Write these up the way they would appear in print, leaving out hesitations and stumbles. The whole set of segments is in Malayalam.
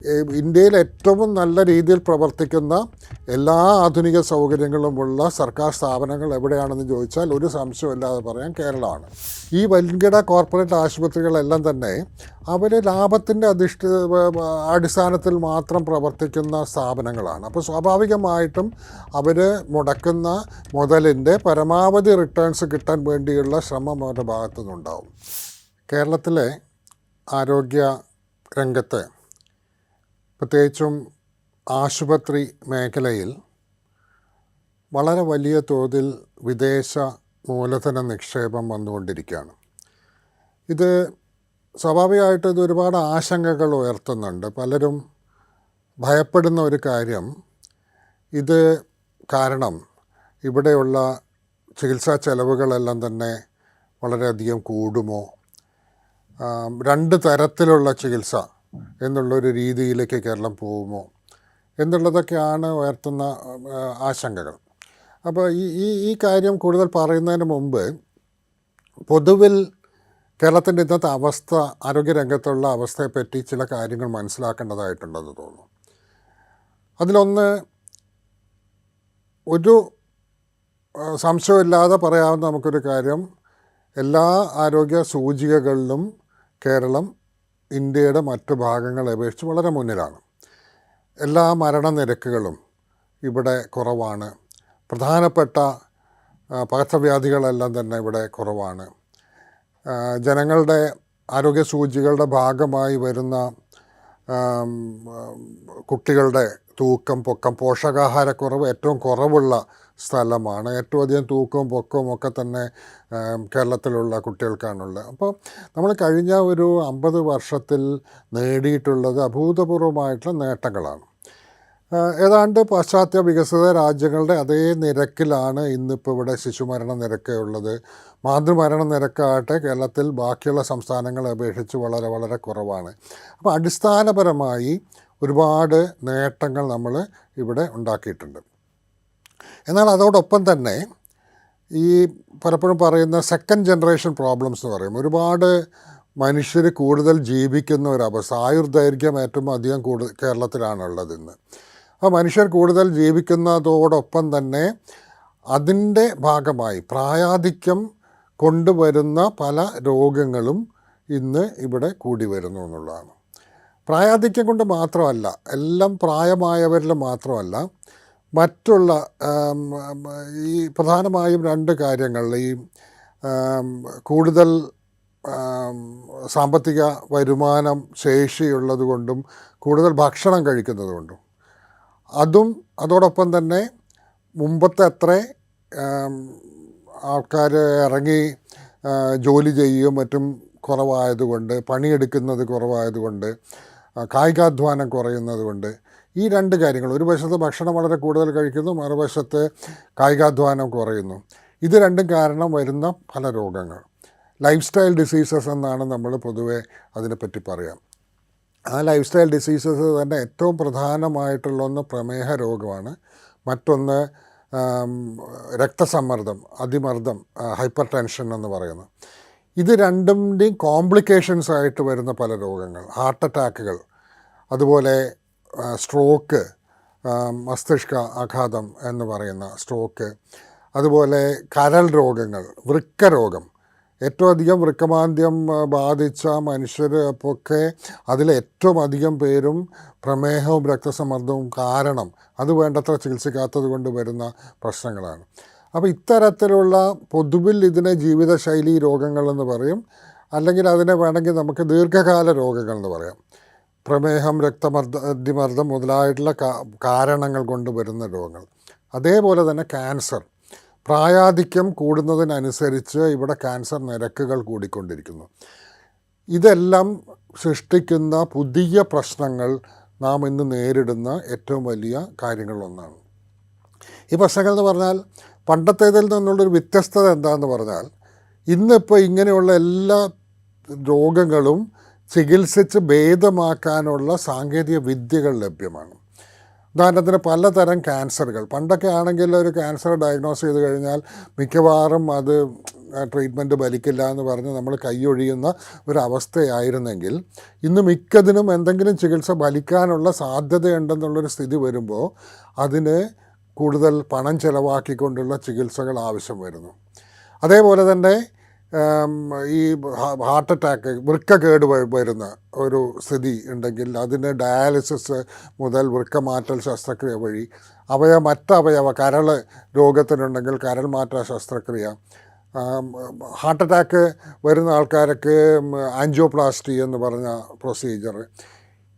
ഇന്ത്യയിൽ ഏറ്റവും നല്ല രീതിയിൽ പ്രവർത്തിക്കുന്ന എല്ലാ ആധുനിക സൗകര്യങ്ങളുമുള്ള സർക്കാർ സ്ഥാപനങ്ങൾ എവിടെയാണെന്ന് ചോദിച്ചാൽ ഒരു സംശയമില്ലാതെ പറയാൻ കേരളമാണ്. ഈ വൻകിട കോർപ്പറേറ്റ് ആശുപത്രികളെല്ലാം തന്നെ അവർ ലാഭത്തിൻ്റെ അടിസ്ഥാനത്തിൽ മാത്രം പ്രവർത്തിക്കുന്ന സ്ഥാപനങ്ങളാണ്. അപ്പോൾ സ്വാഭാവികമായിട്ടും അവർ മുടക്കുന്ന മുതലിൻ്റെ പരമാവധി റിട്ടേൺസ് കിട്ടാൻ വേണ്ടിയുള്ള ശ്രമം അവരുടെ ഭാഗത്തു നിന്നുണ്ടാവും. കേരളത്തിലെ ആരോഗ്യ രംഗത്ത് പ്രത്യേകിച്ചും ആശുപത്രി മേഖലയിൽ വളരെ വലിയ തോതിൽ വിദേശ മൂലധന നിക്ഷേപം വന്നുകൊണ്ടിരിക്കുകയാണ്. ഇത് സ്വാഭാവികമായിട്ടും ഇത് ഒരുപാട് ആശങ്കകൾ ഉയർത്തുന്നുണ്ട്. പലരും ഭയപ്പെടുന്ന ഒരു കാര്യം, ഇത് കാരണം ഇവിടെയുള്ള ചികിത്സാ ചെലവുകളെല്ലാം തന്നെ വളരെയധികം കൂടുമോ, രണ്ട് തരത്തിലുള്ള ചികിത്സ എന്നുള്ളൊരു രീതിയിലേക്ക് കേരളം പോകുമോ എന്നുള്ളതൊക്കെയാണ് ഉയർത്തുന്ന ആശങ്കകൾ. അപ്പോൾ ഈ കാര്യം കൂടുതൽ പറയുന്നതിന് മുമ്പ് പൊതുവിൽ കേരളത്തിൻ്റെ ഇന്നത്തെ അവസ്ഥ, ആരോഗ്യരംഗത്തുള്ള അവസ്ഥയെപ്പറ്റി ചില കാര്യങ്ങൾ മനസ്സിലാക്കേണ്ടതായിട്ടുണ്ടെന്ന് തോന്നുന്നു. അതിലൊന്ന്, ഒരു സംശയമില്ലാതെ പറയാവുന്ന നമുക്കൊരു കാര്യം, എല്ലാ ആരോഗ്യ സൂചികകളിലും കേരളം ഇന്ത്യയുടെ മറ്റു ഭാഗങ്ങളെ അപേക്ഷിച്ച് വളരെ മുന്നിലാണ്. എല്ലാ മരണനിരക്കുകളും ഇവിടെ കുറവാണ്. പ്രധാനപ്പെട്ട പകർച്ചവ്യാധികളെല്ലാം തന്നെ ഇവിടെ കുറവാണ്. ജനങ്ങളുടെ ആരോഗ്യ സൂചികളുടെ ഭാഗമായി വരുന്ന കുട്ടികളുടെ തൂക്കം, പൊക്കം, പോഷകാഹാരക്കുറവ് ഏറ്റവും കുറവുള്ള സ്ഥലമാണ്. ഏറ്റവും അധികം തൂക്കവും പൊക്കവും ഒക്കെ തന്നെ കേരളത്തിലുള്ള കുട്ടികൾക്കാണുള്ളത്. അപ്പോൾ നമ്മൾ കഴിഞ്ഞ ഒരു 50 വർഷത്തിൽ നേടിയിട്ടുള്ളത് അഭൂതപൂർവമായിട്ടുള്ള നേട്ടങ്ങളാണ്. ഏതാണ്ട് പാശ്ചാത്യ വികസിത രാജ്യങ്ങളുടെ അതേ നിരക്കിലാണ് ഇന്നിപ്പോൾ ഇവിടെ ശിശുമരണ നിരക്ക് ഉള്ളത്. മാതൃമരണ നിരക്കാകട്ടെ കേരളത്തിൽ ബാക്കിയുള്ള സംസ്ഥാനങ്ങളെ അപേക്ഷിച്ച് വളരെ വളരെ കുറവാണ്. അപ്പോൾ അടിസ്ഥാനപരമായി ഒരുപാട് നേട്ടങ്ങൾ നമ്മൾ ഇവിടെ ഉണ്ടാക്കിയിട്ടുണ്ട്. എന്നാൽ അതോടൊപ്പം തന്നെ ഈ പലപ്പോഴും പറയുന്ന സെക്കൻഡ് ജനറേഷൻ പ്രോബ്ലംസ് എന്ന് പറയും, ഒരുപാട് മനുഷ്യർ കൂടുതൽ ജീവിക്കുന്ന ഒരവസ്ഥ. ആയുർദൈർഘ്യം ഏറ്റവും അധികം കേരളത്തിലാണുള്ളത് ഇന്ന്. അപ്പോൾ മനുഷ്യർ കൂടുതൽ ജീവിക്കുന്നതോടൊപ്പം തന്നെ അതിൻ്റെ ഭാഗമായി പ്രായാധിക്യം കൊണ്ടുവരുന്ന പല രോഗങ്ങളും ഇന്ന് ഇവിടെ കൂടി വരുന്നു എന്നുള്ളതാണ്. പ്രായാധിക്യം കൊണ്ട് മാത്രമല്ല, എല്ലാം പ്രായമായവരിൽ മാത്രമല്ല, മറ്റുള്ള ഈ പ്രധാനമായും രണ്ട് കാര്യങ്ങൾ, ഈ കൂടുതൽ സാമ്പത്തിക വരുമാനം ശേഷിയുള്ളത് കൊണ്ടും കൂടുതൽ ഭക്ഷണം കഴിക്കുന്നത് കൊണ്ടും, അതോടൊപ്പം തന്നെ മുമ്പത്തെ അത്ര ആൾക്കാർ ഇറങ്ങി ജോലി ചെയ്യുകയും മറ്റും കുറവായതുകൊണ്ട്, പണിയെടുക്കുന്നത് കുറവായതുകൊണ്ട്, കായികാധ്വാനം കുറയുന്നത് കൊണ്ട്, ഈ രണ്ട് കാര്യങ്ങൾ, ഒരു വശത്ത് ഭക്ഷണം വളരെ കൂടുതൽ കഴിക്കുന്നു, മറുവശത്ത് കായികാധ്വാനം കുറയുന്നു. ഇത് രണ്ടും കാരണം വരുന്ന പല രോഗങ്ങൾ, ലൈഫ് സ്റ്റൈൽ ഡിസീസസ് എന്നാണ് നമ്മൾ പൊതുവെ അതിനെപ്പറ്റി പറയാം. ആ ലൈഫ് സ്റ്റൈൽ ഡിസീസസ് തന്നെ ഏറ്റവും പ്രധാനമായിട്ടുള്ള ഒന്ന് പ്രമേഹ രോഗമാണ്. മറ്റൊന്ന് രക്തസമ്മർദ്ദം, അതിമർദ്ദം, ഹൈപ്പർ ടെൻഷൻ എന്ന് പറയുന്നത്. ഇത് രണ്ടിൻ്റെയും കോംപ്ലിക്കേഷൻസ് ആയിട്ട് വരുന്ന പല രോഗങ്ങൾ, ഹാർട്ട് അറ്റാക്കുകൾ, അതുപോലെ സ്ട്രോക്ക്, മസ്തിഷ്ക ആഘാതം എന്ന് പറയുന്ന സ്ട്രോക്ക്, അതുപോലെ കരൾ രോഗങ്ങൾ, വൃക്ക രോഗം, ഏറ്റവും അധികം വൃക്കമാന്ദ്യം ബാധിച്ച മനുഷ്യരൊക്കെ അതിലേറ്റവും അധികം പേരും പ്രമേഹവും രക്തസമ്മർദ്ദവും കാരണം അത് വേണ്ടത്ര ചികിത്സിക്കാത്തത് കൊണ്ട് വരുന്ന പ്രശ്നങ്ങളാണ്. അപ്പോൾ ഇത്തരത്തിലുള്ള പൊതുവിൽ ഇതിനെ ജീവിതശൈലി രോഗങ്ങളെന്ന് പറയും, അല്ലെങ്കിൽ അതിനെ വേണമെങ്കിൽ നമുക്ക് ദീർഘകാല രോഗങ്ങളെന്ന് പറയാം. പ്രമേഹം, അതിമർദ്ദം മുതലായിട്ടുള്ള കാരണങ്ങൾ കൊണ്ട് വരുന്ന രോഗങ്ങൾ. അതേപോലെ തന്നെ ക്യാൻസർ, പ്രായാധിക്യം കൂടുന്നതിനനുസരിച്ച് ഇവിടെ ക്യാൻസർ നിരക്കുകൾ കൂടിക്കൊണ്ടിരിക്കുന്നു. ഇതെല്ലാം സൃഷ്ടിക്കുന്ന പുതിയ പ്രശ്നങ്ങൾ നാം ഇന്ന് നേരിടുന്ന ഏറ്റവും വലിയ കാര്യങ്ങളൊന്നാണ്. ഈ പ്രശ്നങ്ങൾ എന്ന് പറഞ്ഞാൽ പണ്ടത്തേതിൽ നിന്നുള്ളൊരു വ്യത്യസ്തത എന്താണെന്ന് പറഞ്ഞാൽ, ഇന്നിപ്പോൾ ഇങ്ങനെയുള്ള എല്ലാ രോഗങ്ങളും ചികിത്സിച്ച് ഭേദമാക്കാനുള്ള സാങ്കേതിക വിദ്യകൾ ലഭ്യമാണ്. ഉദാഹരണത്തിന് പലതരം ക്യാൻസറുകൾ, പണ്ടൊക്കെ ആണെങ്കിൽ ഒരു ക്യാൻസർ ഡയഗ്നോസ് ചെയ്ത് കഴിഞ്ഞാൽ മിക്കവാറും അത് ട്രീറ്റ്മെൻറ്റ് ഫലിക്കില്ല എന്ന് പറഞ്ഞ് നമ്മൾ കൈയൊഴിയുന്ന ഒരവസ്ഥയായിരുന്നെങ്കിൽ ഇന്ന് മിക്കതിനും എന്തെങ്കിലും ചികിത്സ ഫലിക്കാനുള്ള സാധ്യതയുണ്ടെന്നുള്ളൊരു സ്ഥിതി വരുമ്പോൾ അതിന് കൂടുതൽ പണം ചിലവാക്കിക്കൊണ്ടുള്ള ചികിത്സകൾ ആവശ്യം വരുന്നു. അതേപോലെ തന്നെ ഈ ഹാർട്ട് അറ്റാക്ക്, വൃക്ക കേട് വരുന്ന ഒരു സ്ഥിതി ഉണ്ടെങ്കിൽ അതിന് ഡയാലിസിസ് മുതൽ വൃക്ക മാറ്റൽ ശസ്ത്രക്രിയ വഴി മറ്റവയവ കരൾ രോഗത്തിനുണ്ടെങ്കിൽ കരൾ മാറ്റ ശസ്ത്രക്രിയ, ഹാർട്ട് അറ്റാക്ക് വരുന്ന ആൾക്കാർക്ക് ആൻജിയോപ്ലാസ്റ്റി എന്ന് പറഞ്ഞ പ്രൊസീജിയർ,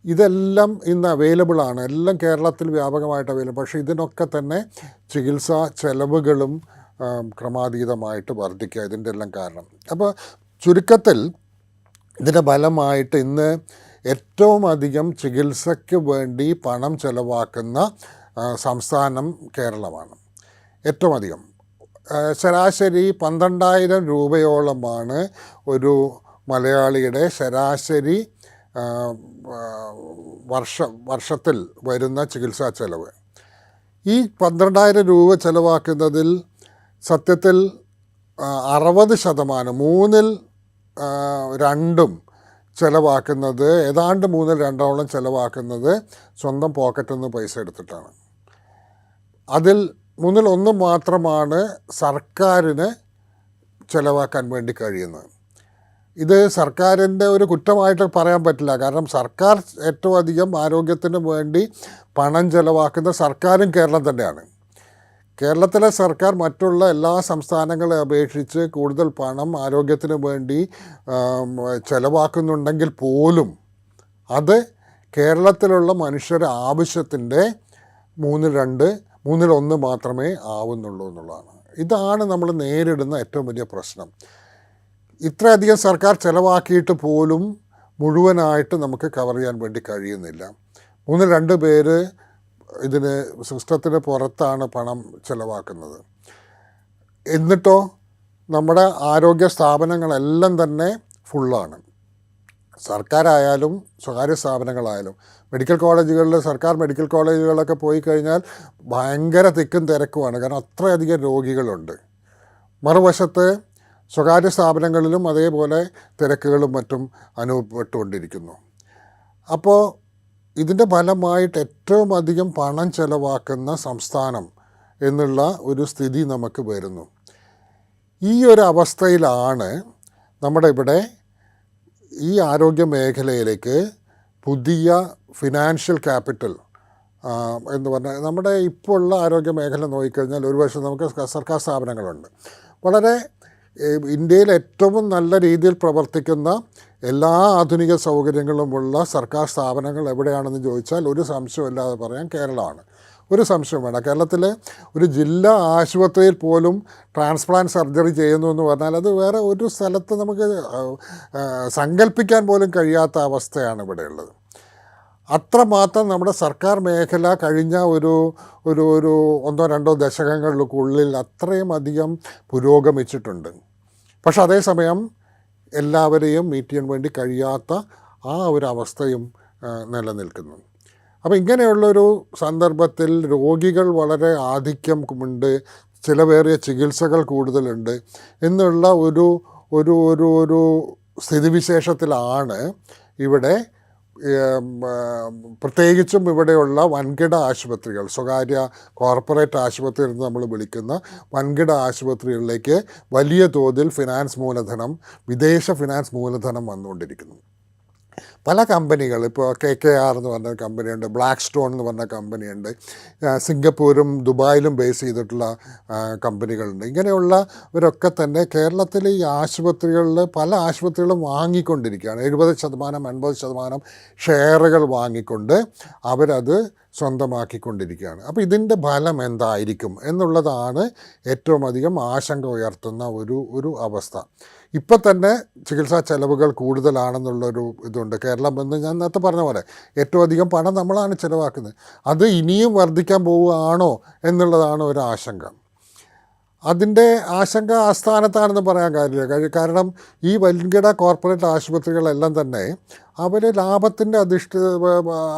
ഇതെല്ലാം ഇന്ന് അവൈലബിളാണ്, എല്ലാം കേരളത്തിൽ വ്യാപകമായിട്ട് അവൈലബിൾ. പക്ഷേ ഇതിനൊക്കെ തന്നെ ചികിത്സാ ചെലവുകളും ക്രമാതീതമായിട്ട് വർദ്ധിക്കുക, ഇതിൻ്റെ എല്ലാം കാരണം. അപ്പോൾ ചുരുക്കത്തിൽ ഇതിൻ്റെ ഫലമായിട്ട് ഇന്ന് ഏറ്റവും അധികം ചികിത്സയ്ക്ക് വേണ്ടി പണം ചെലവാക്കുന്ന സംസ്ഥാനം കേരളമാണ്. ഏറ്റവും അധികം ശരാശരി 12,000 രൂപയോളമാണ് ഒരു മലയാളിയുടെ ശരാശരി വർഷത്തിൽ വരുന്ന ചികിത്സാ ചെലവ്. ഈ 12,000 രൂപ ചെലവാക്കുന്നതിൽ സത്യത്തിൽ 60%, 2/3 ചിലവാക്കുന്നത്, ഏതാണ്ട് 2/3 ചിലവാക്കുന്നത് സ്വന്തം പോക്കറ്റിൽ നിന്ന് പൈസ എടുത്തിട്ടാണ്. അതിൽ 1/3 മാത്രമാണ് സർക്കാരിന് ചിലവാക്കാൻ വേണ്ടി കഴിയുന്നത്. ഇത് സർക്കാരിൻ്റെ ഒരു കുറ്റമായിട്ട് പറയാൻ പറ്റില്ല. കാരണം സർക്കാർ ഏറ്റവും അധികം ആരോഗ്യത്തിന് വേണ്ടി പണം ചിലവാക്കുന്ന സർക്കാരും കേരളം തന്നെയാണ്. കേരളത്തിലെ സർക്കാർ മറ്റുള്ള എല്ലാ സംസ്ഥാനങ്ങളെ അപേക്ഷിച്ച് കൂടുതൽ പണം ആരോഗ്യത്തിന് വേണ്ടി ചിലവാക്കുന്നുണ്ടെങ്കിൽ പോലും അത് കേരളത്തിലുള്ള മനുഷ്യരുടെ ആവശ്യത്തിൻ്റെ 1/3 മാത്രമേ ആവുന്നുള്ളൂ എന്നുള്ളതാണ്. ഇതാണ് നമ്മൾ നേരിടുന്ന ഏറ്റവും വലിയ പ്രശ്നം. ഇത്രയധികം സർക്കാർ ചിലവാക്കിയിട്ട് പോലും മുഴുവനായിട്ട് നമുക്ക് കവർ ചെയ്യാൻ വേണ്ടി കഴിയുന്നില്ല. 1-2 പേര് ഇതിന് സിസ്റ്റത്തിന് പുറത്താണ് പണം ചിലവാക്കുന്നത്. എന്നിട്ടോ നമ്മുടെ ആരോഗ്യ സ്ഥാപനങ്ങളെല്ലാം തന്നെ ഫുള്ളാണ്. സർക്കാരായാലും സ്വകാര്യ സ്ഥാപനങ്ങളായാലും. മെഡിക്കൽ കോളേജുകളിൽ, സർക്കാർ മെഡിക്കൽ കോളേജുകളിലൊക്കെ പോയി കഴിഞ്ഞാൽ ഭയങ്കര തിക്കും തിരക്കുമാണ്. കാരണം അത്രയധികം രോഗികളുണ്ട്. മറുവശത്ത് സ്വകാര്യ സ്ഥാപനങ്ങളിലും അതേപോലെ തിരക്കുകളും മറ്റും അനുഭവപ്പെട്ടുകൊണ്ടിരിക്കുന്നു. അപ്പോൾ ഇതിൻ്റെ ഫലമായിട്ട് ഏറ്റവും അധികം പണം ചെലവാക്കുന്ന സംസ്ഥാനം എന്നുള്ള ഒരു സ്ഥിതി നമുക്ക് വരുന്നു. ഈ ഒരു അവസ്ഥയിലാണ് നമ്മുടെ ഇവിടെ ഈ ആരോഗ്യ മേഖലയിലേക്ക് പുതിയ ഫിനാൻഷ്യൽ ക്യാപിറ്റൽ എന്ന് പറഞ്ഞാൽ, നമ്മുടെ ഇപ്പോൾ ഉള്ള ആരോഗ്യ മേഖല നോക്കിക്കഴിഞ്ഞാൽ ഒരു വശം നമുക്ക് സർക്കാർ സ്ഥാപനങ്ങളുണ്ട്. വളരെ ഇന്ത്യയിൽ ഏറ്റവും നല്ല രീതിയിൽ പ്രവർത്തിക്കുന്ന എല്ലാ ആധുനിക സൗകര്യങ്ങളുമുള്ള സർക്കാർ സ്ഥാപനങ്ങൾ എവിടെയാണെന്ന് ചോദിച്ചാൽ ഒരു സംശയമില്ലാതെ പറയാൻ കേരളമാണ്. ഒരു സംശയം വേണ്ട. കേരളത്തിലെ ഒരു ജില്ലാ ആശുപത്രിയിൽ പോലും ട്രാൻസ്പ്ലാന്റ് സർജറി ചെയ്യുന്നു എന്ന് പറഞ്ഞാൽ അത് വേറെ ഒരു സ്ഥലത്ത് നമുക്ക് സങ്കല്പിക്കാൻ പോലും കഴിയാത്ത അവസ്ഥയാണ് ഇവിടെയുള്ളത്. അത്രമാത്രം നമ്മുടെ സർക്കാർ മേഖല കഴിഞ്ഞ ഒരു 1-2 ദശകങ്ങൾക്കുള്ളിൽ അത്രയും അധികം പുരോഗമിച്ചിട്ടുണ്ട്. പക്ഷെ അതേസമയം എല്ലാവരെയും മീറ്റ് ചെയ്യാൻ വേണ്ടി കഴിയാത്ത ആ ഒരു അവസ്ഥയും നിലനിൽക്കുന്നു. അപ്പോൾ ഇങ്ങനെയുള്ളൊരു സന്ദർഭത്തിൽ രോഗികൾ വളരെ ആധിക്യമുണ്ട്, ചിലവേറിയ ചികിത്സകൾ കൂടുതലുണ്ട് എന്നുള്ള ഒരു സ്ഥിതിവിശേഷത്തിലാണ് ഇവിടെ പ്രത്യേകിച്ചും ഇവിടെയുള്ള വൻകിട ആശുപത്രികൾ, സ്വകാര്യ കോർപ്പറേറ്റ് ആശുപത്രി എന്ന് നമ്മൾ വിളിക്കുന്ന വൻകിട ആശുപത്രികളിലേക്ക് വലിയ തോതിൽ വിദേശ ഫിനാൻസ് മൂലധനം വന്നുകൊണ്ടിരിക്കുന്നു. പല കമ്പനികൾ, ഇപ്പോൾ KKR എന്ന് പറഞ്ഞ കമ്പനിയുണ്ട്, ബ്ലാക്ക് സ്റ്റോൺ എന്ന് പറഞ്ഞ കമ്പനിയുണ്ട്, സിംഗപ്പൂരും ദുബായിലും ബേസ് ചെയ്തിട്ടുള്ള കമ്പനികളുണ്ട്. ഇങ്ങനെയുള്ളവരൊക്കെ തന്നെ കേരളത്തിലെ ഈ ആശുപത്രികളിൽ പല ആശുപത്രികളും വാങ്ങിക്കൊണ്ടിരിക്കുകയാണ്. 70%, 80% ഷെയറുകൾ വാങ്ങിക്കൊണ്ട് അവരത് സ്വന്തമാക്കിക്കൊണ്ടിരിക്കുകയാണ്. അപ്പോൾ ഇതിൻ്റെ ഫലം എന്തായിരിക്കും എന്നുള്ളതാണ് ഏറ്റവും അധികം ആശങ്ക ഉയർത്തുന്ന ഒരു അവസ്ഥ. ഇപ്പം തന്നെ ചികിത്സാ ചെലവുകൾ കൂടുതലാണെന്നുള്ളൊരു ഇതുണ്ട്. കേരളം എന്ന് ഞാൻ നേരത്തെ പറഞ്ഞ പോലെ ഏറ്റവും അധികം പണം നമ്മളാണ് ചിലവാക്കുന്നത്. അത് ഇനിയും വർദ്ധിക്കാൻ പോവുകയാണോ എന്നുള്ളതാണ് ഒരു ആശങ്ക. അതിൻ്റെ ആശങ്ക ആസ്ഥാനത്താണെന്ന് പറയാൻ കാര്യമില്ല. കാരണം ഈ വൻകിട കോർപ്പറേറ്റ് ആശുപത്രികളെല്ലാം തന്നെ അവർ ലാഭത്തിൻ്റെ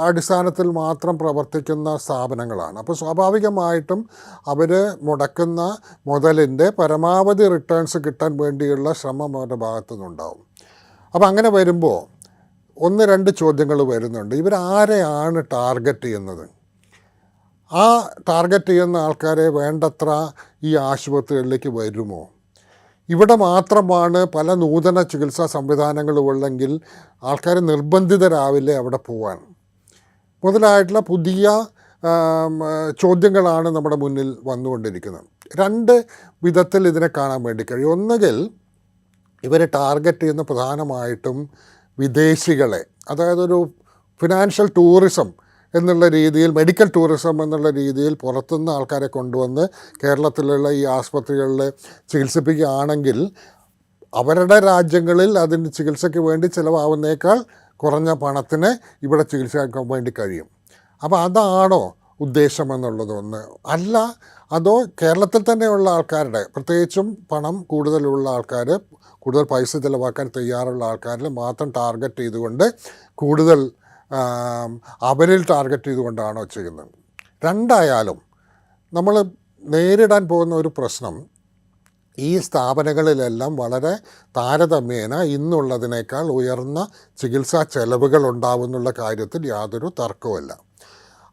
അടിസ്ഥാനത്തിൽ മാത്രം പ്രവർത്തിക്കുന്ന സ്ഥാപനങ്ങളാണ്. അപ്പോൾ സ്വാഭാവികമായിട്ടും അവർ മുടക്കുന്ന മുതലിൻ്റെ പരമാവധി റിട്ടേൺസ് കിട്ടാൻ വേണ്ടിയുള്ള ശ്രമം അവരുടെ ഭാഗത്തു നിന്നുണ്ടാവും. അപ്പോൾ അങ്ങനെ വരുമ്പോൾ 1-2 ചോദ്യങ്ങൾ വരുന്നുണ്ട്. ഇവരാരെയാണ് ടാർഗറ്റ് ചെയ്യുന്നത്? ആ ടാർഗറ്റ് ചെയ്യുന്ന ആൾക്കാരെ വേണ്ടത്ര ഈ ആശുപത്രികളിലേക്ക് വരുമോ? ഇവിടെ മാത്രമാണ് പല നൂതന ചികിത്സാ സംവിധാനങ്ങളും ഉള്ളെങ്കിൽ ആൾക്കാർ നിർബന്ധിതരാവില്ലേ അവിടെ പോവാൻ? മുതലായിട്ടുള്ള പുതിയ ചോദ്യങ്ങളാണ് നമ്മുടെ മുന്നിൽ വന്നുകൊണ്ടിരിക്കുന്നത്. 2 വിധത്തിൽ ഇതിനെ കാണാൻ വേണ്ടി കഴിയും. ഒന്നുകിൽ ഇവരെ ടാർഗറ്റ് ചെയ്യുന്ന പ്രധാനമായിട്ടും വിദേശികളെ, അതായത് ഒരു ഫിനാൻഷ്യൽ ടൂറിസം എന്നുള്ള രീതിയിൽ, മെഡിക്കൽ ടൂറിസം എന്നുള്ള രീതിയിൽ പുറത്തുനിന്ന് ആൾക്കാരെ കൊണ്ടുവന്ന് കേരളത്തിലുള്ള ഈ ആസ്പത്രികളിൽ ചികിത്സിപ്പിക്കുകയാണെങ്കിൽ അവരുടെ രാജ്യങ്ങളിൽ അതിൻ്റെ ചികിത്സയ്ക്ക് വേണ്ടി ചിലവാകുന്നേക്കാൾ കുറഞ്ഞ പണത്തിന് ഇവിടെ ചികിത്സിക്കാൻ വേണ്ടി കഴിയും. അപ്പോൾ അതാണോ ഉദ്ദേശമെന്നുള്ളതൊന്ന് അല്ല. അതോ കേരളത്തിൽ തന്നെയുള്ള ആൾക്കാരുടെ, പ്രത്യേകിച്ചും പണം കൂടുതലുള്ള ആൾക്കാർ, കൂടുതൽ പൈസ ചിലവാക്കാൻ തയ്യാറുള്ള ആൾക്കാരിൽ മാത്രം ടാർഗറ്റ് ചെയ്തുകൊണ്ട് കൂടുതൽ അവരിൽ ടാർഗറ്റ് ചെയ്തുകൊണ്ടാണോ ചെയ്യുന്നത്? രണ്ടായാലും നമ്മൾ നേരിടാൻ പോകുന്ന ഒരു പ്രശ്നം, ഈ സ്ഥാപനങ്ങളിലെല്ലാം വളരെ താരതമ്യേന ഇന്നുള്ളതിനേക്കാൾ ഉയർന്ന ചികിത്സാ ചെലവുകൾ ഉണ്ടാവുന്നുള്ള കാര്യത്തിൽ യാതൊരു തർക്കവുമില്ല.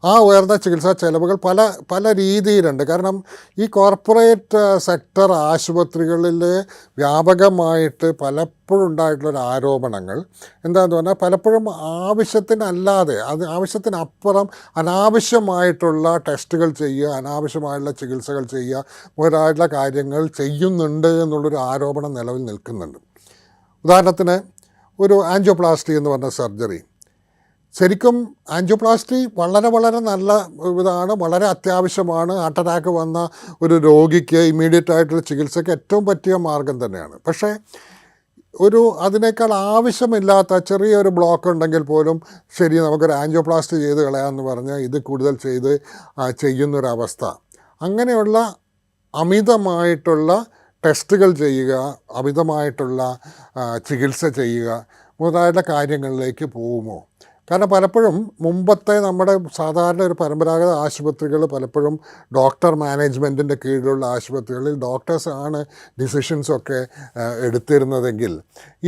ആ ഉയർന്ന ചികിത്സാ ചെലവുകൾ പല രീതിയിലുണ്ട്. കാരണം ഈ കോർപ്പറേറ്റ് സെക്ടർ ആശുപത്രികളിൽ വ്യാപകമായിട്ട് പലപ്പോഴും ഉണ്ടായിട്ടുള്ളൊരു ആരോപണങ്ങൾ എന്താണെന്ന് പറഞ്ഞാൽ, പലപ്പോഴും ആവശ്യത്തിനല്ലാതെ, അത് ആവശ്യത്തിനപ്പുറം അനാവശ്യമായിട്ടുള്ള ടെസ്റ്റുകൾ ചെയ്യുക, അനാവശ്യമായിട്ടുള്ള ചികിത്സകൾ ചെയ്യുക മുതലായിട്ടുള്ള കാര്യങ്ങൾ ചെയ്യുന്നുണ്ട് എന്നുള്ളൊരു ആരോപണം നിലവിൽ നിൽക്കുന്നുണ്ട്. ഉദാഹരണത്തിന് ഒരു ആൻജിയോപ്ലാസ്റ്റി എന്ന് പറഞ്ഞ സർജറി, ശരിക്കും ആൻജിയോപ്ലാസ്റ്റി വളരെ നല്ല ഇതാണ്, വളരെ അത്യാവശ്യമാണ്. ഹാർട്ട് അറ്റാക്ക് വന്ന ഒരു രോഗിക്ക് ഇമ്മീഡിയറ്റ് ആയിട്ടുള്ള ചികിത്സയ്ക്ക് ഏറ്റവും പറ്റിയ മാർഗം തന്നെയാണ്. പക്ഷേ അതിനേക്കാൾ ആവശ്യമില്ലാത്ത ചെറിയൊരു ബ്ലോക്ക് ഉണ്ടെങ്കിൽ പോലും ശരി, നമുക്കൊരു ആൻജിയോപ്ലാസ്റ്റി ചെയ്ത് കളയാമെന്ന് പറഞ്ഞാൽ ഇത് കൂടുതൽ ചെയ്യുന്നൊരവസ്ഥ. അങ്ങനെയുള്ള അമിതമായിട്ടുള്ള ടെസ്റ്റുകൾ ചെയ്യുക, അമിതമായിട്ടുള്ള ചികിത്സ ചെയ്യുക മുതലായിട്ടുള്ള കാര്യങ്ങളിലേക്ക് പോകുമോ? കാരണം പലപ്പോഴും മുമ്പത്തെ നമ്മുടെ സാധാരണ ഒരു പരമ്പരാഗത ആശുപത്രികൾ പലപ്പോഴും ഡോക്ടർ മാനേജ്മെൻറ്റിൻ്റെ കീഴിലുള്ള ആശുപത്രികളിൽ ഡോക്ടേഴ്സാണ് ഡിസിഷൻസൊക്കെ എടുത്തിരുന്നതെങ്കിൽ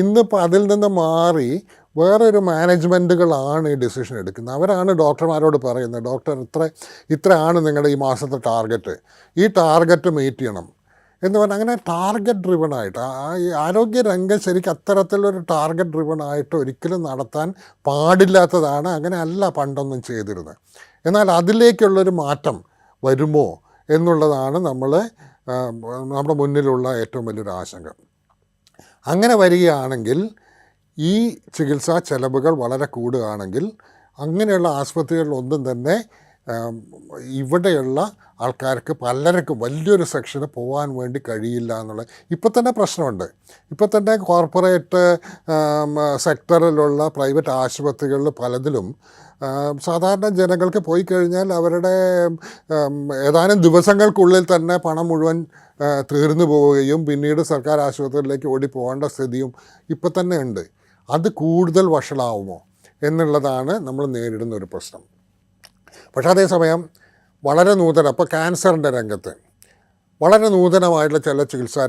ഇന്നിപ്പോൾ അതിൽ നിന്ന് മാറി വേറൊരു മാനേജ്മെൻറ്റുകളാണ് ഈ ഡിസിഷൻ എടുക്കുന്നത്. അവരാണ് ഡോക്ടർമാരോട് പറയുന്നത്, ഡോക്ടർ ഇത്രയാണ് നിങ്ങളുടെ ഈ മാസത്തെ ടാർഗറ്റ്, ഈ ടാർഗറ്റ് മീറ്റ് ചെയ്യണം എന്ന് പറഞ്ഞാൽ അങ്ങനെ ടാർഗറ്റ് ഡ്രിവണായിട്ട് ഈ ആരോഗ്യരംഗം ശരിക്കും അത്തരത്തിലൊരു ടാർഗറ്റ് ഡ്രിവണായിട്ട് ഒരിക്കലും നടത്താൻ പാടില്ലാത്തതാണ്. അങ്ങനെ അല്ല പണ്ടൊന്നും ചെയ്തിരുന്നത്. എന്നാൽ അതിലേക്കുള്ളൊരു മാറ്റം വരുമോ എന്നുള്ളതാണ് നമ്മുടെ മുന്നിലുള്ള ഏറ്റവും വലിയൊരു ആശങ്ക. അങ്ങനെ വരികയാണെങ്കിൽ ഈ ചികിത്സാ ചെലവുകൾ വളരെ കൂടുകയാണെങ്കിൽ അങ്ങനെയുള്ള ആസ്പത്രികളിലൊന്നും തന്നെ ഇവിടെയുള്ള ആൾക്കാർക്ക് പലർക്കും വലിയൊരു സെക്ഷന് പോകാൻ വേണ്ടി കഴിയില്ല എന്നുള്ളത് ഇപ്പം തന്നെ പ്രശ്നമുണ്ട്. ഇപ്പം തന്നെ കോർപ്പറേറ്റ് സെക്ടറിലുള്ള പ്രൈവറ്റ് ആശുപത്രികളിൽ പലതിലും സാധാരണ ജനങ്ങൾക്ക് പോയി കഴിഞ്ഞാൽ അവരുടെ ഏതാനും ദിവസങ്ങൾക്കുള്ളിൽ തന്നെ പണം മുഴുവൻ തീർന്നു പോവുകയും പിന്നീട് സർക്കാർ ആശുപത്രിയിലേക്ക് ഓടിപ്പോകേണ്ട സ്ഥിതിയും ഇപ്പം തന്നെ ഉണ്ട്. അത് കൂടുതൽ വഷളാവുമോ എന്നുള്ളതാണ് നമ്മൾ നേരിടുന്ന ഒരു പ്രശ്നം. പക്ഷേ അതേസമയം വളരെ ഇപ്പോൾ ക്യാൻസറിൻ്റെ രംഗത്ത് വളരെ നൂതനമായിട്ടുള്ള ചില ചികിത്സാ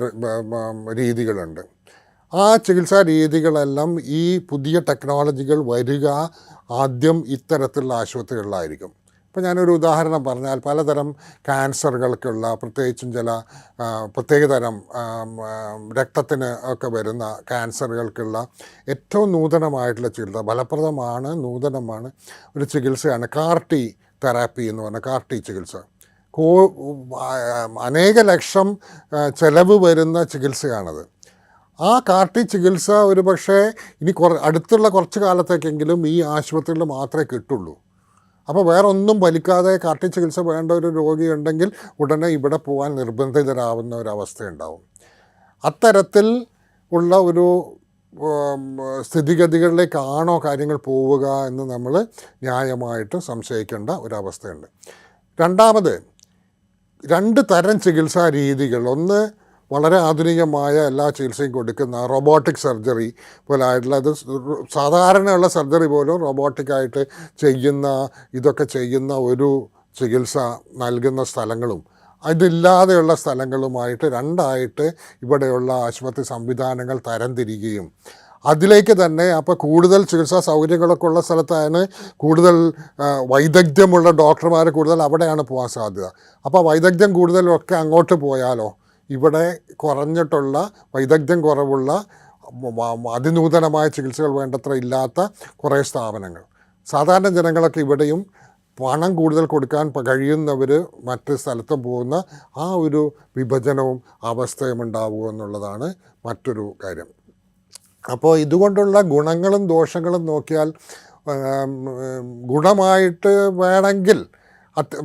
രീതികളുണ്ട്. ആ ചികിത്സാ രീതികളെല്ലാം ഈ പുതിയ ടെക്നോളജികൾ വരിക ആദ്യം ഇത്തരത്തിലുള്ള ആശുപത്രികളിലായിരിക്കും. ഇപ്പോൾ ഞാനൊരു ഉദാഹരണം പറഞ്ഞാൽ, പലതരം ക്യാൻസറുകൾക്കുള്ള പ്രത്യേകിച്ചും ചില പ്രത്യേകതരം രക്തത്തിന് ഒക്കെ വരുന്ന ക്യാൻസറുകൾക്കുള്ള ഏറ്റവും നൂതനമായിട്ടുള്ള ചികിത്സ, ഫലപ്രദമാണ്, നൂതനമാണ് ഒരു ചികിത്സയാണ് കാർ-ടി തെറാപ്പി എന്ന് പറഞ്ഞ കാർ-ടി ചികിത്സ. അനേക ലക്ഷം ചെലവ് വരുന്ന ചികിത്സയാണത്. ആ കാർ-ടി ചികിത്സ ഒരു പക്ഷേ ഇനി അടുത്തുള്ള കുറച്ച് കാലത്തേക്കെങ്കിലും ഈ ആശുപത്രിയിൽ മാത്രമേ കിട്ടുള്ളൂ. അപ്പോൾ വേറെ ഒന്നും വലിക്കാതെ കാർ-ടി ചികിത്സ വേണ്ട ഒരു രോഗി ഉണ്ടെങ്കിൽ ഉടനെ ഇവിടെ പോകാൻ നിർബന്ധിതരാകുന്ന ഒരവസ്ഥയുണ്ടാവും. അത്തരത്തിൽ ഉള്ള ഒരു സ്ഥിതിഗതികളിലേക്കാണോ കാര്യങ്ങൾ പോവുക എന്ന് നമ്മൾ ന്യായമായിട്ട് സംശയിക്കേണ്ട ഒരവസ്ഥയുണ്ട്. രണ്ടാമത്, രണ്ട് തരം ചികിത്സാ രീതികൾ. ഒന്ന് വളരെ ആധുനികമായ എല്ലാ ചികിത്സയും കൊടുക്കുന്ന റോബോട്ടിക് സർജറി പോലെ ആയിട്ടുള്ള, അത് സാധാരണയുള്ള സർജറി പോലും റോബോട്ടിക്കായിട്ട് ചെയ്യുന്ന, ഇതൊക്കെ ചെയ്യുന്ന ഒരു ചികിത്സ നൽകുന്ന സ്ഥലങ്ങളും അതില്ലാതെയുള്ള സ്ഥലങ്ങളുമായിട്ട് രണ്ടായിട്ട് ഇവിടെയുള്ള ആശുപത്രി സംവിധാനങ്ങൾ തരംതിരിക്കുകയും അതിലേക്ക് തന്നെ അപ്പോൾ കൂടുതൽ ചികിത്സാ സൗകര്യങ്ങളൊക്കെ ഉള്ള സ്ഥലത്താണ് കൂടുതൽ വൈദഗ്ധ്യമുള്ള ഡോക്ടർമാർ കൂടുതൽ അവിടെയാണ് പോകാൻ സാധ്യത. അപ്പോൾ വൈദഗ്ധ്യം കൂടുതലൊക്കെ അങ്ങോട്ട് പോയാലോ ഇവിടെ കുറഞ്ഞിട്ടുള്ള, വൈദഗ്ധ്യം കുറവുള്ള, അതിനൂതനമായ ചികിത്സകൾ വേണ്ടത്ര ഇല്ലാത്ത കുറേ സ്ഥാപനങ്ങൾ, സാധാരണ ജനങ്ങളൊക്കെ ഇവിടെയും പണം കൂടുതൽ കൊടുക്കാൻ കഴിയുന്നവർ മറ്റ് സ്ഥലത്തും പോകുന്ന ആ ഒരു വിഭജനവും അവസ്ഥയും ഉണ്ടാവുക എന്നുള്ളതാണ് മറ്റൊരു കാര്യം. അപ്പോൾ ഇതുകൊണ്ടുള്ള ഗുണങ്ങളും ദോഷങ്ങളും നോക്കിയാൽ ഗുണമായിട്ട് വേണമെങ്കിൽ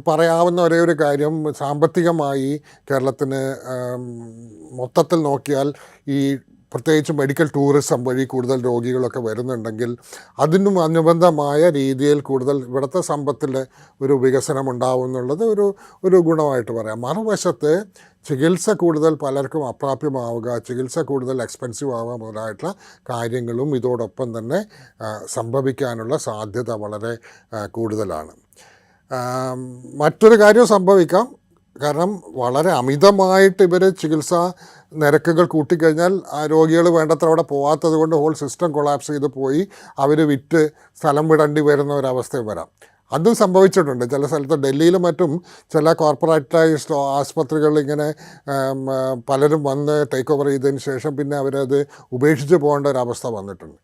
പറയാവുന്ന ഒരേ ഒരു കാര്യം, സാമ്പത്തികമായി കേരളത്തിന് മൊത്തത്തിൽ നോക്കിയാൽ ഈ പ്രത്യേകിച്ച് മെഡിക്കൽ ടൂറിസം വഴി കൂടുതൽ രോഗികളൊക്കെ വരുന്നുണ്ടെങ്കിൽ അതിനും അനുബന്ധമായ രീതിയിൽ കൂടുതൽ ഇവിടുത്തെ സമ്പത്തിൽ ഒരു വികസനം ഉണ്ടാവും എന്നുള്ളത് ഒരു ഗുണമായിട്ട് പറയാം. മറുവശത്ത് ചികിത്സ കൂടുതൽ പലർക്കും അപ്രാപ്യമാവുക, ചികിത്സ കൂടുതൽ എക്സ്പെൻസീവ് ആവുക മുതലായിട്ടുള്ള കാര്യങ്ങളും ഇതോടൊപ്പം തന്നെ സംഭവിക്കാനുള്ള സാധ്യത വളരെ കൂടുതലാണ്. മറ്റൊരു കാര്യം സംഭവിക്കാം, കാരണം വളരെ അമിതമായിട്ട് ഇവർ ചികിത്സാ നിരക്കുകൾ കൂട്ടിക്കഴിഞ്ഞാൽ ആ രോഗികൾ വേണ്ടത്ര അവിടെ പോകാത്തത് കൊണ്ട് ഹോൾ സിസ്റ്റം കൊളാപ്സ് ചെയ്ത് പോയി അവർ വിറ്റ് സ്ഥലം വിടേണ്ടി വരുന്ന ഒരവസ്ഥയും വരാം. അതും സംഭവിച്ചിട്ടുണ്ട് ചില സ്ഥലത്ത്. ഡൽഹിയിലും മറ്റും ചില കോർപ്പറേറ്റൈസ്ഡ് ആസ്പത്രികളിൽ ഇങ്ങനെ പലരും വന്ന് ടേക്ക് ഓവർ ചെയ്തതിന് ശേഷം പിന്നെ അവരത് ഉപേക്ഷിച്ച് പോകേണ്ട ഒരവസ്ഥ വന്നിട്ടുണ്ട്.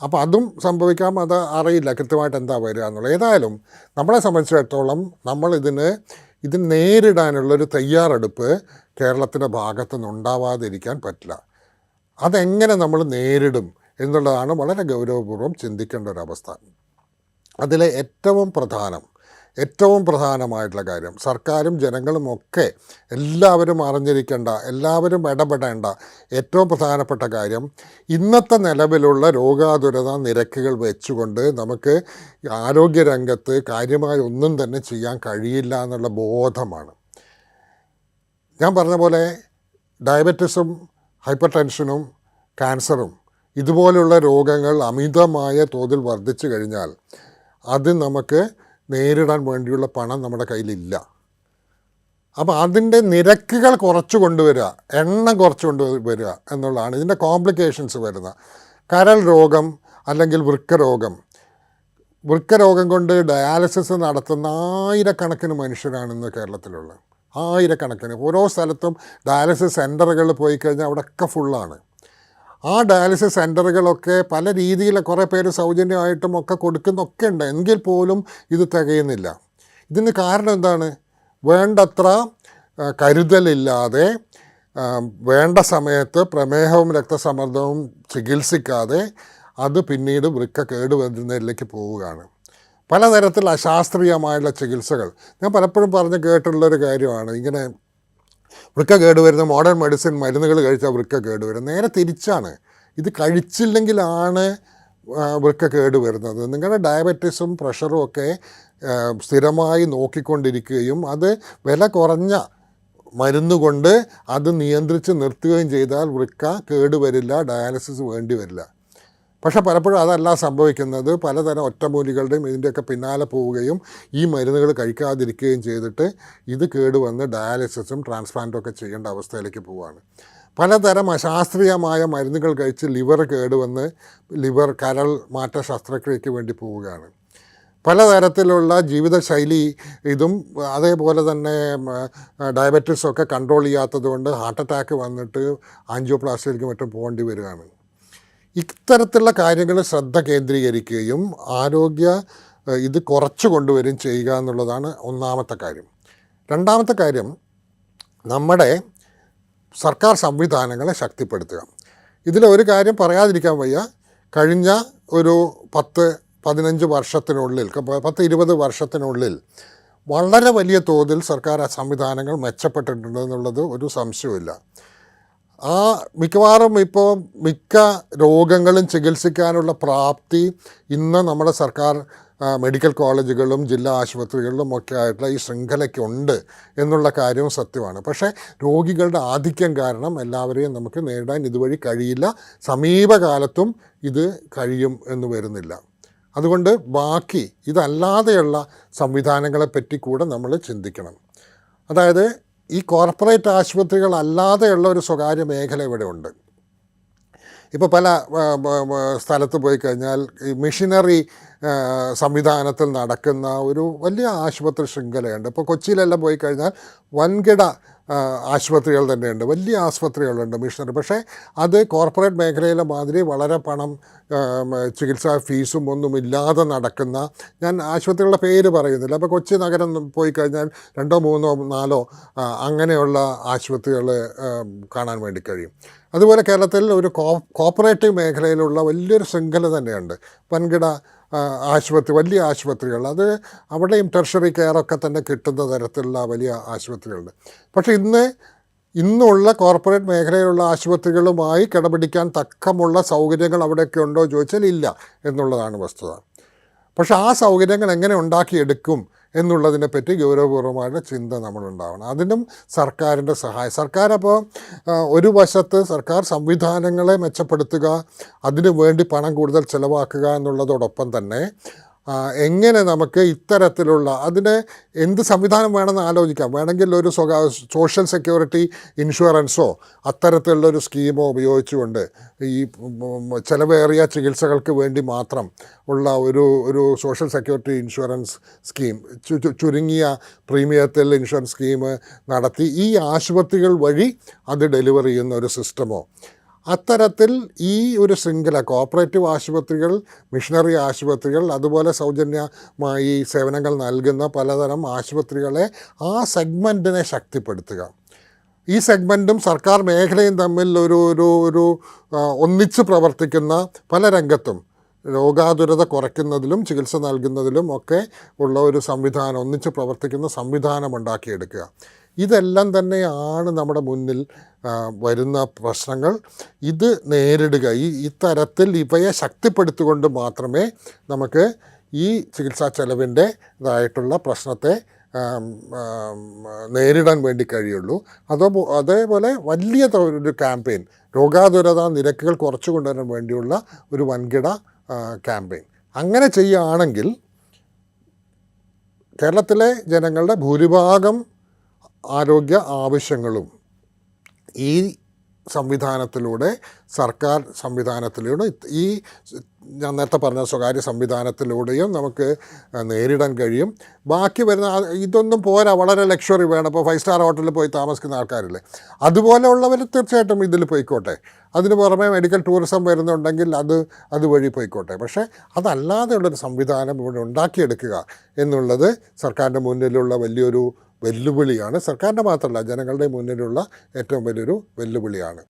അപ്പോൾ അതും സംഭവിക്കാം, അത് അറിയില്ല കൃത്യമായിട്ട് എന്താ വരിക എന്നുള്ളത്. ഏതായാലും നമ്മളെ സംബന്ധിച്ചിടത്തോളം നമ്മൾ ഇതിന് നേരിടാനുള്ളൊരു തയ്യാറെടുപ്പ് കേരളത്തിൻ്റെ ഭാഗത്തുനിന്ന് ഉണ്ടാവാതിരിക്കാൻ പറ്റില്ല. അതെങ്ങനെ നമ്മൾ നേരിടും എന്നുള്ളതാണ് വളരെ ഗൗരവപൂർവ്വം ചിന്തിക്കേണ്ട ഒരവസ്ഥ. അതിലെ ഏറ്റവും പ്രധാനമായിട്ടുള്ള കാര്യം, സർക്കാരും ജനങ്ങളും ഒക്കെ എല്ലാവരും അറിഞ്ഞിരിക്കേണ്ട, എല്ലാവരും ഇടപെടേണ്ട ഏറ്റവും പ്രധാനപ്പെട്ട കാര്യം, ഇന്നത്തെ നിലവിലുള്ള രോഗാതുരത നിരക്കുകൾ വെച്ചുകൊണ്ട് നമുക്ക് ആരോഗ്യരംഗത്ത് കാര്യമായി ഒന്നും തന്നെ ചെയ്യാൻ കഴിയില്ല എന്നുള്ള ബോധമാണ്. ഞാൻ പറഞ്ഞ പോലെ ഡയബറ്റിസും ഹൈപ്പർ ടെൻഷനും ക്യാൻസറും ഇതുപോലുള്ള രോഗങ്ങൾ അമിതമായ തോതിൽ വർദ്ധിച്ചു കഴിഞ്ഞാൽ അത് നമുക്ക് നേരിടാൻ വേണ്ടിയുള്ള പണം നമ്മുടെ കയ്യിലില്ല. അപ്പോൾ അതിൻ്റെ നിരക്കുകൾ കുറച്ച് കൊണ്ടുവരിക, എണ്ണം കുറച്ച് കൊണ്ടുവരിക എന്നുള്ളതാണ് ഇതിൻ്റെ കോംപ്ലിക്കേഷൻസ് വരുന്നത്. കരൾ രോഗം അല്ലെങ്കിൽ വൃക്കരോഗം കൊണ്ട് ഡയാലിസിസ് നടത്തുന്ന ആയിരക്കണക്കിന് മനുഷ്യരാണ് ഇന്ന് കേരളത്തിലുള്ളത്. ആയിരക്കണക്കിന്. ഓരോ സ്ഥലത്തും ഡയാലിസിസ് സെൻ്ററുകളിൽ പോയി കഴിഞ്ഞാൽ അവിടെയൊക്കെ ഫുള്ളാണ്. ആ ഡയാലിസിസ് സെൻ്ററുകളൊക്കെ പല രീതിയിൽ കുറേ പേര് സൗജന്യമായിട്ടും ഒക്കെ കൊടുക്കുന്നൊക്കെ ഉണ്ട്, എങ്കിൽ പോലും ഇത് തികയുന്നില്ല. ഇതിന് കാരണം എന്താണ്? വേണ്ടത്ര കരുതലില്ലാതെ, വേണ്ട സമയത്ത് പ്രമേഹവും രക്തസമ്മർദ്ദവും ചികിത്സിക്കാതെ അത് പിന്നീട് വൃക്ക കേടുവരുന്നതിലേക്ക് പോവുകയാണ്. പലതരത്തിൽ അശാസ്ത്രീയമായുള്ള ചികിത്സകൾ ഞാൻ പലപ്പോഴും പറഞ്ഞ് കേട്ടുള്ളൊരു കാര്യമാണ്. ഇങ്ങനെ വൃക്ക കേടുവരുന്ന മോഡേൺ മെഡിസിൻ മരുന്നുകൾ കഴിച്ചാൽ വൃക്ക കേടുവരും. നേരെ തിരിച്ചാണ്, ഇത് കഴിച്ചില്ലെങ്കിലാണ് വൃക്ക കേടുവരുന്നത്. നിങ്ങളുടെ ഡയബറ്റീസും പ്രഷറും ഒക്കെ സ്ഥിരമായി നോക്കിക്കൊണ്ടിരിക്കുകയും അത് വില കുറഞ്ഞ മരുന്നുകൊണ്ട് അത് നിയന്ത്രിച്ച് നിർത്തുകയും ചെയ്താൽ വൃക്ക കേടുവരില്ല, ഡയാലിസിസ് വേണ്ടി വരില്ല. പക്ഷേ പലപ്പോഴും അതല്ല സംഭവിക്കുന്നത്. പലതരം ഒറ്റമൂലികളുടെയും ഇതിൻ്റെയൊക്കെ പിന്നാലെ പോവുകയും ഈ മരുന്നുകൾ കഴിക്കാതിരിക്കുകയും ചെയ്തിട്ട് ഇത് കേടുവന്ന് ഡയാലിസിസും ട്രാൻസ്പ്ലാന്റും ഒക്കെ ചെയ്യേണ്ട അവസ്ഥയിലേക്ക് പോവുകയാണ്. പലതരം അശാസ്ത്രീയമായ മരുന്നുകൾ കഴിച്ച് ലിവർ കേടുവന്ന് കരൾ മാറ്റ ശസ്ത്രക്രിയയ്ക്ക് വേണ്ടി പോവുകയാണ്. പലതരത്തിലുള്ള ജീവിതശൈലി ഇതും അതേപോലെ തന്നെ ഡയബറ്റീസൊക്കെ കൺട്രോൾ ചെയ്യാത്തത് കൊണ്ട് ഹാർട്ട് അറ്റാക്ക് വന്നിട്ട് ആൻജിയോപ്ലാസ്റ്റിയിലേക്ക് മറ്റും പോകേണ്ടി വരികയാണ്. ഇത്തരത്തിലുള്ള കാര്യങ്ങൾ ശ്രദ്ധ കേന്ദ്രീകരിക്കുകയും ഇത് കുറച്ച് കൊണ്ടുവരികയും ചെയ്യുക എന്നുള്ളതാണ് ഒന്നാമത്തെ കാര്യം. രണ്ടാമത്തെ കാര്യം, നമ്മുടെ സർക്കാർ സംവിധാനങ്ങളെ ശക്തിപ്പെടുത്തുക. ഇതിലൊരു കാര്യം പറയാതിരിക്കാൻ വയ്യ. കഴിഞ്ഞ ഒരു 10-15 വർഷത്തിനുള്ളിൽ, 10-20 വർഷത്തിനുള്ളിൽ വളരെ വലിയ തോതിൽ സർക്കാർ സംവിധാനങ്ങൾ മെച്ചപ്പെട്ടിട്ടുണ്ട് എന്നുള്ളത് ഒരു സംശയവുമില്ല. ആ മിക്കവാറും ഇപ്പോൾ മിക്ക രോഗങ്ങളും ചികിത്സിക്കാനുള്ള പ്രാപ്തി ഇന്ന് നമ്മുടെ സർക്കാർ മെഡിക്കൽ കോളേജുകളിലും ജില്ലാ ആശുപത്രികളിലും ഒക്കെ ആയിട്ടുള്ള ഈ ശൃംഖലയ്ക്കുണ്ട് എന്നുള്ള കാര്യവും സത്യമാണ്. പക്ഷേ രോഗികളുടെ ആധിക്യം കാരണം എല്ലാവരെയും നമുക്ക് നേരിടാൻ ഇതുവഴി കഴിയില്ല. സമീപകാലത്തും ഇത് കഴിയും എന്ന് വരുന്നില്ല. അതുകൊണ്ട് ബാക്കി ഇതല്ലാതെയുള്ള സംവിധാനങ്ങളെപ്പറ്റി കൂടെ നമ്മൾ ചിന്തിക്കണം. അതായത് ഈ കോർപ്പറേറ്റ് ആശുപത്രികളല്ലാതെയുള്ള ഒരു സ്വകാര്യ മേഖല ഇവിടെ ഉണ്ട്. ഇപ്പോൾ പല സ്ഥലത്ത് പോയി കഴിഞ്ഞാൽ ഈ മിഷനറി സംവിധാനത്തിൽ നടക്കുന്ന ഒരു വലിയ ആശുപത്രി ശൃംഖലയുണ്ട്. ഇപ്പോൾ കൊച്ചിയിലെല്ലാം പോയി കഴിഞ്ഞാൽ വൻകിട ആശുപത്രികൾ തന്നെയുണ്ട്, വലിയ ആശുപത്രികളുണ്ട് മിഷനറി. പക്ഷേ അത് കോർപ്പറേറ്റ് മേഖലയിലെ മാതിരി വളരെ പണം ചികിത്സാ ഫീസും ഒന്നും ഇല്ലാതെ നടക്കുന്ന, ഞാൻ ആശുപത്രികളുടെ പേര് പറയുന്നില്ല, അപ്പോൾ കൊച്ചി നഗരം പോയി കഴിഞ്ഞാൽ 2, 3, 4 അങ്ങനെയുള്ള ആശുപത്രികൾ കാണാൻ വേണ്ടി കഴിയും. അതുപോലെ കേരളത്തിൽ ഒരു കോപ്പറേറ്റീവ് മേഖലയിലുള്ള വലിയൊരു ശൃംഖല തന്നെയുണ്ട്, വൻകിട ആശുപത്രി, വലിയ ആശുപത്രികൾ. അത് അവിടെയും ടെർഷറി കെയറൊക്കെ തന്നെ കിട്ടുന്ന തരത്തിലുള്ള വലിയ ആശുപത്രികളുണ്ട്. പക്ഷേ ഇന്നുള്ള കോർപ്പറേറ്റ് മേഖലയിലുള്ള ആശുപത്രികളുമായി കിടപിടിക്കാൻ തക്കമുള്ള സൗകര്യങ്ങൾ അവിടെയൊക്കെ ഉണ്ടോ ചോദിച്ചാൽ ഇല്ല എന്നുള്ളതാണ് വസ്തുത. പക്ഷേ ആ സൗകര്യങ്ങൾ എങ്ങനെ ഉണ്ടാക്കിയെടുക്കും എന്നുള്ളതിനെപ്പറ്റി ഗൗരവപൂർവ്വമായ ചിന്ത നമ്മളുണ്ടാവണം. അതിനും സർക്കാരിൻ്റെ സഹായം. സർക്കാർ അപ്പോൾ ഒരു വശത്ത് സർക്കാർ സംവിധാനങ്ങളെ മെച്ചപ്പെടുത്തുക, അതിനു വേണ്ടി പണം കൂടുതൽ ചിലവാക്കുക എന്നുള്ളതോടൊപ്പം തന്നെ എങ്ങനെ നമുക്ക് ഇത്തരത്തിലുള്ള അതിന് എന്ത് സംവിധാനം വേണമെന്ന് ആലോചിക്കാം. വേണമെങ്കിൽ ഒരു സോഷ്യൽ സെക്യൂരിറ്റി ഇൻഷുറൻസോ അത്തരത്തിലുള്ളൊരു സ്കീമോ ഉപയോഗിച്ചുകൊണ്ട് ഈ ചിലവേറിയ ചികിത്സകൾക്ക് വേണ്ടി മാത്രം ഉള്ള ഒരു സോഷ്യൽ സെക്യൂരിറ്റി ഇൻഷുറൻസ് സ്കീം, ചുരുങ്ങിയ പ്രീമിയത്തിൽ ഇൻഷുറൻസ് സ്കീം നടത്തി ഈ ആശുപത്രികൾ വഴി അത് ഡെലിവർ ചെയ്യുന്ന ഒരു സിസ്റ്റമോ, അത്തരത്തിൽ ഈ ഒരു ശൃംഖല കോപ്പറേറ്റീവ് ആശുപത്രികൾ, മിഷനറി ആശുപത്രികൾ, അതുപോലെ സൗജന്യമായി സേവനങ്ങൾ നൽകുന്ന പലതരം ആശുപത്രികളെ ആ സെഗ്മെൻറ്റിനെ ശക്തിപ്പെടുത്തുക. ഈ സെഗ്മെൻറ്റും സർക്കാർ മേഖലയും തമ്മിൽ ഒരു ഒന്നിച്ച് പ്രവർത്തിക്കുന്ന, പല രംഗത്തും രോഗാതുരത കുറയ്ക്കുന്നതിലും ചികിത്സ നൽകുന്നതിലും ഒക്കെ ഉള്ള ഒരു സംവിധാനം, ഒന്നിച്ച് പ്രവർത്തിക്കുന്ന സംവിധാനം ഉണ്ടാക്കിയെടുക്കുക. ഇതെല്ലാം തന്നെയാണ് നമ്മുടെ മുന്നിൽ വരുന്ന പ്രശ്നങ്ങൾ. ഇത് നേരിടുക, ഇത്തരത്തിൽ ഇവയെ ശക്തിപ്പെടുത്തിക്കൊണ്ട് മാത്രമേ നമുക്ക് ഈ ചികിത്സാ ചെലവിൻ്റെ ഇതായിട്ടുള്ള പ്രശ്നത്തെ നേരിടാൻ വേണ്ടി കഴിയുള്ളൂ. അതേപോലെ വലിയ ഒരു ക്യാമ്പയിൻ, രോഗാതുരത നിരക്കുകൾ കുറച്ചു കൊണ്ടുവരാൻ വേണ്ടിയുള്ള ഒരു വൻകിട ക്യാമ്പയിൻ അങ്ങനെ ചെയ്യുകയാണെങ്കിൽ കേരളത്തിലെ ജനങ്ങളുടെ ഭൂരിഭാഗം ആരോഗ്യ ആവശ്യങ്ങളും ഈ സംവിധാനത്തിലൂടെ, സർക്കാർ സംവിധാനത്തിലൂടെ, ഈ ഞാൻ നേരത്തെ പറഞ്ഞ സ്വകാര്യ സംവിധാനത്തിലൂടെയും നമുക്ക് നേരിടാൻ കഴിയും. ബാക്കി വരുന്ന ഇതൊന്നും പോരാ, വളരെ ലക്ഷറി വേണം. ഇപ്പോൾ 5 സ്റ്റാർ ഹോട്ടലിൽ പോയി താമസിക്കുന്ന ആൾക്കാരില്ലേ, അതുപോലെയുള്ളവർ തീർച്ചയായിട്ടും ഇതിൽ പോയിക്കോട്ടെ. അതിന് പുറമെ മെഡിക്കൽ ടൂറിസം വരുന്നുണ്ടെങ്കിൽ അതുവഴി പോയിക്കോട്ടെ. പക്ഷേ അതല്ലാതെയുള്ളൊരു സംവിധാനം ഇവിടെ ഉണ്ടാക്കിയെടുക്കുക എന്നുള്ളത് സർക്കാരിൻ്റെ മുന്നിലുള്ള വലിയൊരു വെല്ലുവിളിയാണ്. സർക്കാരിൻ്റെ മാത്രമല്ല, ജനങ്ങളുടെ മുന്നിലുള്ള ഏറ്റവും വലിയൊരു വെല്ലുവിളിയാണ്.